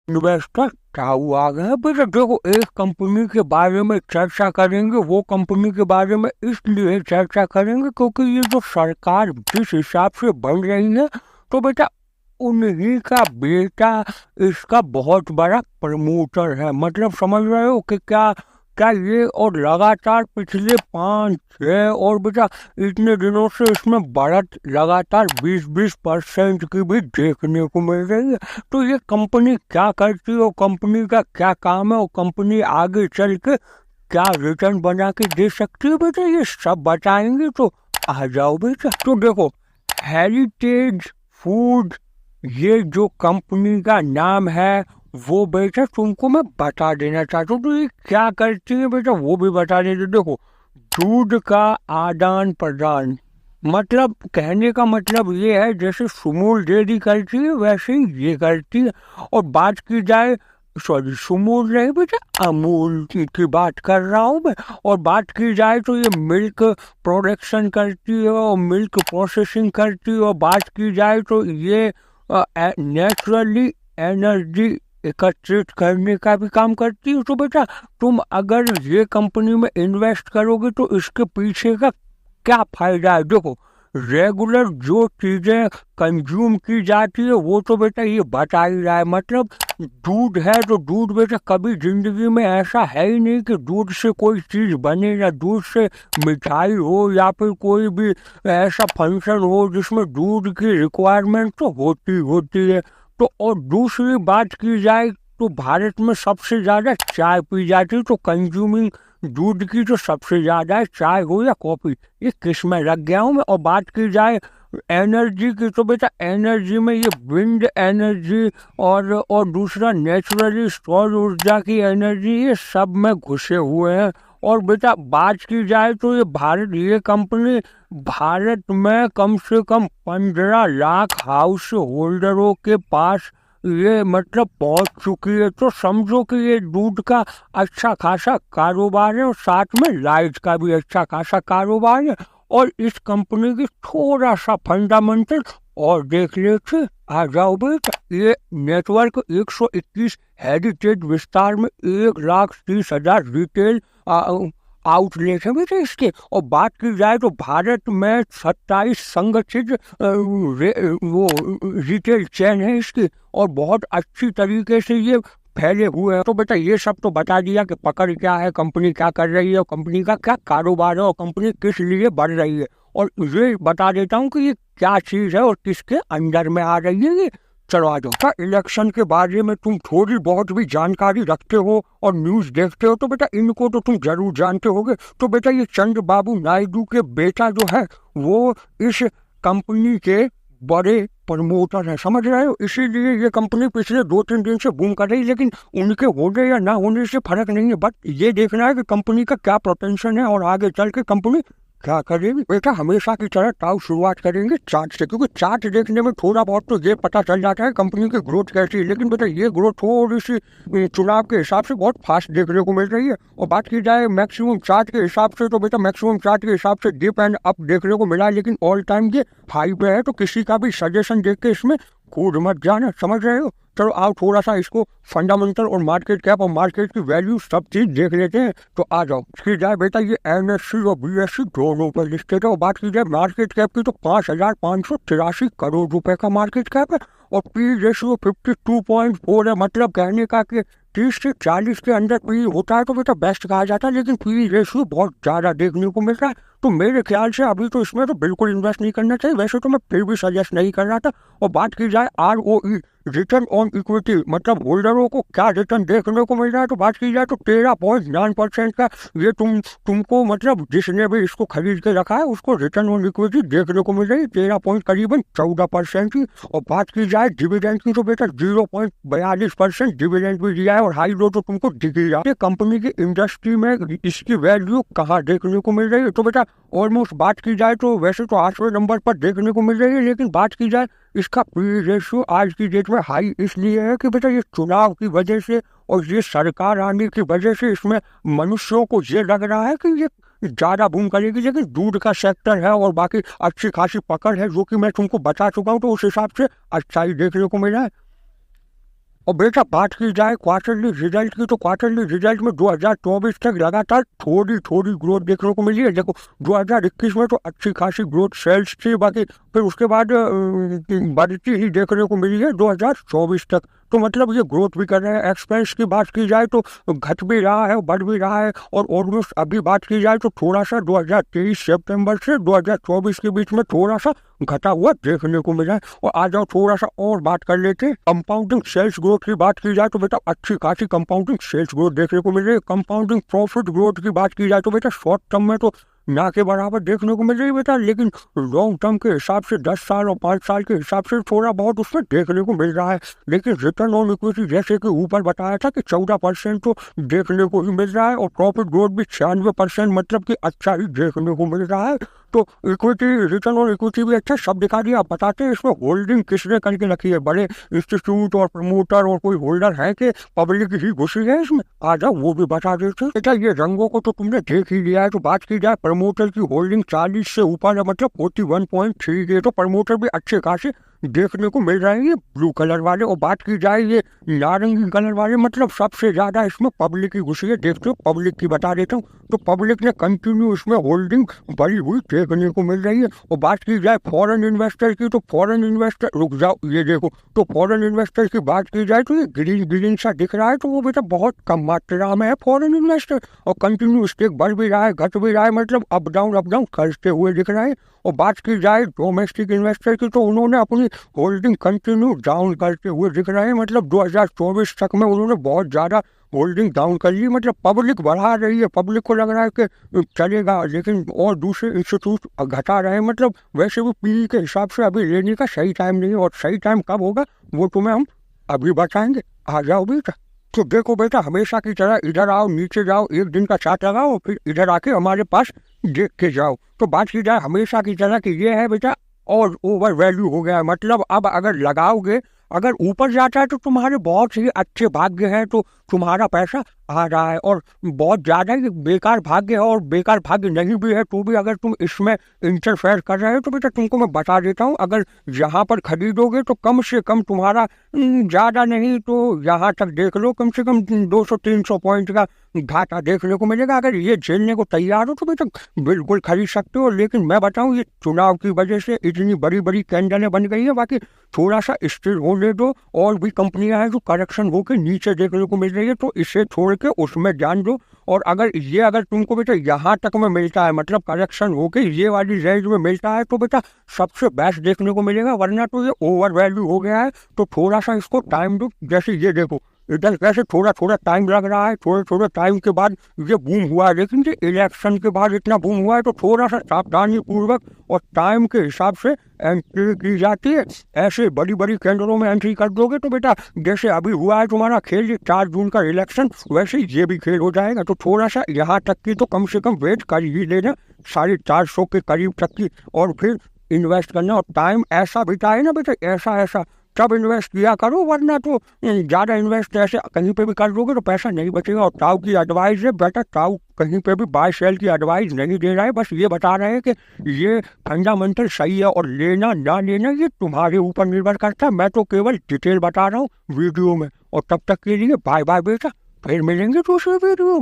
Investor क्या हुआ आ गए हैं बेटा। देखो, एक कंपनी के बारे में चर्चा करेंगे, वो कंपनी के बारे में इसलिए चर्चा करेंगे क्योंकि ये जो सरकार जिस हिसाब से बन रही है, तो बेटा उन्हीं का बेटा इसका बहुत बड़ा प्रमोटर है। मतलब समझ रहे हो कि क्या क्या ये, और लगातार पिछले 5-6 और बेटा इतने दिनों से इसमें बढ़त लगातार 20-20% की भी देखने को मिल रही है। तो ये कंपनी क्या करती है और कंपनी का क्या काम है और कंपनी आगे चल के क्या रिटर्न बना के दे सकती है बेटा, ये सब बताएंगे। तो आ जाओ बेटा। तो देखो, हेरिटेज फूड ये जो कंपनी का नाम है, वो बेटा तुमको मैं बता देना चाहता हूँ। तो ये क्या करती है बेटा वो भी बता देते। देखो, दूध का आदान प्रदान, मतलब कहने का मतलब ये है जैसे सुमूल डेयरी करती है वैसे ही ये करती है। और बात की जाए, सॉरी सुमूल नहीं बेटा, अमूल की बात कर रहा हूँ मैं। और बात की जाए तो ये मिल्क प्रोडक्शन करती है और मिल्क प्रोसेसिंग करती है। और बात की जाए तो ये नेचुरली एनर्जी एकत्रित करने का भी काम करती है। तो बेटा तुम अगर ये कंपनी में इन्वेस्ट करोगे तो इसके पीछे का क्या फायदा है। देखो, रेगुलर जो चीजें कंज्यूम की जाती है वो तो बेटा ये बता ही रहा है। मतलब दूध है तो दूध बेटा कभी जिंदगी में ऐसा है ही नहीं कि दूध से कोई चीज बने, या दूध से मिठाई हो, या फिर कोई भी ऐसा फंक्शन हो जिसमें दूध की रिक्वायरमेंट तो होती होती है। तो और दूसरी बात की जाए तो भारत में सबसे ज्यादा चाय पी जाती है। तो कंज्यूमिंग दूध की तो सबसे ज्यादा है, चाय हो या कॉफी। ये किस में लग गया हूँ मैं। और बात की जाए एनर्जी की तो बेटा एनर्जी में ये विंड एनर्जी और दूसरा नेचुरली सौर ऊर्जा की एनर्जी, ये सब में घुसे हुए हैं। और बेटा बात की जाए तो ये कंपनी भारत में कम से कम 15 लाख हाउस होल्डरों के पास ये मतलब पहुंच चुकी है। तो समझो कि ये दूध का अच्छा खासा कारोबार है और साथ में लाइट का भी अच्छा खासा कारोबार है। और इस कंपनी की थोड़ा सा फंडामेंटल और देख लेते। आ जाओ बेटा। ये नेटवर्क 121 हेरिटेज विस्तार में 1,30,000 रिटेल आउटलेट है बेटा इसके। और बात की जाए तो भारत में 27 संगठित वो रिटेल चेन है इसकी, और बहुत अच्छी तरीके से ये फैले हुए हैं। तो बेटा ये सब तो बता दिया कि पकड़ क्या है, कंपनी क्या कर रही है और कंपनी का क्या कारोबार है और कंपनी किस लिए बढ़ रही है। और ये बता देता हूँ कि ये क्या चीज है और किसके अंडर में आ रही है ये। चलो आ जाओ। क्या इलेक्शन के बारे में तुम थोड़ी बहुत भी जानकारी रखते हो और न्यूज देखते हो तो बेटा इनको तो तुम जरूर जानते होगे। तो बेटा ये चंद्रबाबू नायडू के बेटा जो है वो इस कंपनी के बड़े प्रमोटर है, समझ रहे हो। इसीलिए ये कंपनी पिछले 2-3 दिन से बूम कर रही है। लेकिन उनके होने या ना होने से फर्क नहीं है, बट ये देखना है कि कंपनी का क्या पोटेंशियल है और आगे चल के कंपनी क्या करेगी। बेटा हमेशा की तरह ताऊ शुरुआत करेंगे चार्ट से, क्योंकि चार्ट देखने में थोड़ा बहुत तो ये पता चल जाता है कंपनी की ग्रोथ कैसी है। लेकिन बेटा ये ग्रोथ थोड़ी सी चुनाव के हिसाब से बहुत फास्ट देखने को मिल रही है। और बात की जाए मैक्सिमम चार्ट के हिसाब से तो बेटा मैक्सिमम चार्ट के हिसाब से डिप एंड अप देखने को मिला है, लेकिन ऑल टाइम ये हाई पे है। तो किसी का भी सजेशन देख के इसमें कूद मत जाना, समझ रहे हो। चलो आओ थोड़ा सा इसको फंडामेंटल और मार्केट कैप और मार्केट की वैल्यू सब चीज देख लेते हैं। तो आ जाओ। की जाए बेटा ये एनएससी और बीएससी दोनों पर लिस्टेड है। और बात की जाए मार्केट कैप की तो 5,583 करोड़ रुपए का मार्केट कैप है। और पी रेशियो 52.4 है। मतलब कहने का कि 30 से 40 के अंदर पी होता है तो बेटा बेस्ट कहा जाता है, लेकिन पी रेशियो बहुत ज्यादा देखने को मिल रहा है। तो मेरे ख्याल से अभी तो इसमें तो बिल्कुल इन्वेस्ट नहीं करना चाहिए। वैसे तो मैं फिर भी सजेस्ट नहीं कर रहा था। और बात की जाए आरओई, रिटर्न ऑन इक्विटी, मतलब होल्डरों को क्या रिटर्न देखने को मिल रहा है, तो बात की जाए तो 13.9% का ये तुमको मतलब जिसने भी इसको खरीद के रखा है उसको रिटर्न ऑन इक्विटी देखने को मिल रही है 13.14% की। और बात की जाए डिविडेंड की तो बेटा 0.42% डिविडेंड भी दिया है और हाई लो तो तुमको दिख ही रहा है। कंपनी की इंडस्ट्री में इसकी वैल्यू कहाँ देखने को मिल रही है, तो बेटा ऑलमोस्ट बात की जाए तो वैसे तो 8वें नंबर पर देखने को मिल रही है। लेकिन बात की जाए इसका पी रेशियो आज की डेट में हाई इसलिए है कि बेटा ये चुनाव की वजह से और ये सरकार आने की वजह से इसमें मनुष्यों को ये लग रहा है कि ये ज्यादा बूम करेगी। लेकिन दूध का सेक्टर है और बाकी अच्छी खासी पकड़ है जो कि मैं तुमको बता चुका हूँ, तो उस हिसाब से अच्छा ही देखने को मिला है। और बेटा बात की जाए क्वार्टरली रिजल्ट की, तो क्वार्टरली रिजल्ट में 2024 तक लगातार थोड़ी थोड़ी ग्रोथ देखने को मिली है। देखो 2021 में तो अच्छी खासी ग्रोथ सेल्स थी, बाकी फिर उसके बाद बढ़ती ही देखने को मिली है 2024 तक। तो मतलब ये ग्रोथ भी कर रहे हैं। एक्सपेंस की बात की जाए तो घट भी रहा है, बढ़ भी रहा है, और ऑलमोस्ट अभी बात की जाए तो थोड़ा सा 2023 सितंबर से 2024 के बीच में थोड़ा सा घटा हुआ देखने को मिला है। और आ जाओ थोड़ा सा और बात कर लेते हैं। कंपाउंडिंग सेल्स ग्रोथ की बात की जाए तो बेटा अच्छी खासी कंपाउंडिंग सेल्स ग्रोथ देखने को मिल रही है। कंपाउंडिंग प्रॉफिट ग्रोथ की बात की जाए तो बेटा शॉर्ट टर्म में तो ना के बराबर देखने को मिल रही है बेटा, लेकिन लॉन्ग टर्म के हिसाब से 10 साल और 5 साल के हिसाब से थोड़ा बहुत उसमें देखने को मिल रहा है। लेकिन रिटर्न ऑन इक्विटी जैसे कि ऊपर बताया था कि 14% तो देखने को ही मिल रहा है, और प्रॉफिट ग्रोथ भी 96%, मतलब कि अच्छा ही देखने को मिल रहा है। तो इक्विटी, रिटर्न ऑन इक्विटी भी अच्छा, सब दिखा दिया। आप बताते हैं इसमें होल्डिंग किसने करके रखी है, बड़े इंस्टीट्यूट और प्रमोटर और कोई होल्डर है कि पब्लिक ही घुसी है इसमें? आ जाओ वो भी बता देते। बेटा ये रंगों को तो तुमने देख ही लिया है। तो बात की जाए प्रमोटर की होल्डिंग 40 से ऊपर है, मतलब 41.3 के, तो प्रमोटर भी अच्छे खासे देखने को मिल रहे हैं ये ब्लू कलर वाले। और बात की जाए ये नारंगी कलर वाले, मतलब सबसे ज्यादा इसमें पब्लिक की घुसी है। देखते हो पब्लिक की बता देता हूँ, तो पब्लिक ने कंटिन्यू इसमें होल्डिंग बढ़ी हुई देखने को मिल रही है। और बात की जाए फॉरेन इन्वेस्टर की, तो फॉरेन इन्वेस्टर, रुक जाओ ये देखो, तो फॉरेन इन्वेस्टर की बात की जाए तो ये ग्रीन ग्रीन सा दिख रहा है, तो वो बेटा बहुत कम मात्रा में है फॉरेन इन्वेस्टर, और कंटिन्यू स्टेक बढ़ भी रहा है, घट भी रहा है, मतलब अप डाउन करते हुए दिख रहा है। और बात की जाए डोमेस्टिक इन्वेस्टर की, तो उन्होंने अपनी होल्डिंग कंटिन्यू डाउन करते हुए दिख रहे हैं, मतलब 2024 तक में उन्होंने बहुत ज़्यादा होल्डिंग डाउन कर ली। मतलब पब्लिक बढ़ा रही है, पब्लिक को लग रहा है कि चलेगा, लेकिन और दूसरे इंस्टीट्यूट घटा रहे हैं। मतलब वैसे भी पीई के हिसाब से अभी लेने का सही टाइम नहीं है, और सही टाइम कब होगा वो तुम्हें हम अभी बताएंगे। आ जाओ बेटा। तो देखो बेटा, हमेशा की तरह इधर आओ, नीचे जाओ, एक दिन का चार्ट लगाओ, फिर इधर आके हमारे पास देख के जाओ। तो बात की जाए हमेशा की तरह कि ये है बेटा और ओवर वैल्यू हो गया है। मतलब अब अगर लगाओगे, अगर ऊपर जाता है तो तुम्हारे बहुत ही अच्छे भाग्य हैं, तो तुम्हारा पैसा आ रहा है, और बहुत ज़्यादा ही बेकार भाग्य है और बेकार भाग्य नहीं भी है तो भी अगर तुम इसमें इंटरफेयर कर रहे हो, तो बेटा तुमको मैं बता देता हूँ, अगर यहाँ पर खरीदोगे तो कम से कम तुम्हारा ज़्यादा नहीं तो यहाँ तक देख लो, कम से कम 200-300 पॉइंट का घाटा देखने को मिलेगा। अगर ये झेलने को तैयार हो तो बेटा बिल्कुल खरीद सकते हो। लेकिन मैं बताऊँ, ये चुनाव की वजह से इतनी बड़ी बड़ी कैंडलें बन गई है, बाकी थोड़ा सा स्थिर होने दो। और भी कंपनियां हैं जो करेक्शन होकर नीचे देखने को मिल रही है, तो इसे छोड़ के उसमें ध्यान दो। और अगर तुमको बेटा यहाँ तक में मिलता है, मतलब करेक्शन होके ये वाली रेंज में मिलता है, तो बेटा सबसे बेस्ट देखने को मिलेगा। वरना तो ये ओवर वैल्यू हो गया है, तो थोड़ा सा इसको टाइम दो। जैसे ये देखो, इधर कैसे थोड़ा थोड़ा टाइम लग रहा है, थोड़े थोड़े टाइम के बाद ये बूम हुआ है, लेकिन ये इलेक्शन के बाद इतना बूम हुआ है, तो थोड़ा सा सावधानी पूर्वक और टाइम के हिसाब से एंट्री की जाती है। ऐसे बड़ी बड़ी केंद्रों में एंट्री कर दोगे तो बेटा जैसे अभी हुआ है तुम्हारा खेल 4 जून का इलेक्शन, वैसे ही ये भी खेल हो जाएगा। तो थोड़ा सा यहाँ तक की तो कम से कम वेट कर ही लेना, 450 के करीब तक की, और फिर इन्वेस्ट करना। और टाइम ऐसा बिताए ना बेटा, ऐसा तब इन्वेस्ट किया करो, वरना तो ज़्यादा इन्वेस्ट ऐसे कहीं पे भी कर दोगे तो पैसा नहीं बचेगा। और ताऊ की एडवाइस है बेटा, ताऊ कहीं पे भी बाय सेल की एडवाइस नहीं दे रहा है, बस ये बता रहे हैं कि ये फंडामेंटल सही है, और लेना ना लेना ये तुम्हारे ऊपर निर्भर करता है। मैं तो केवल डिटेल बता रहा हूँ वीडियो में। और तब तक के लिए बाय बाय बेटा, फिर मिलेंगे दूसरे वीडियो में।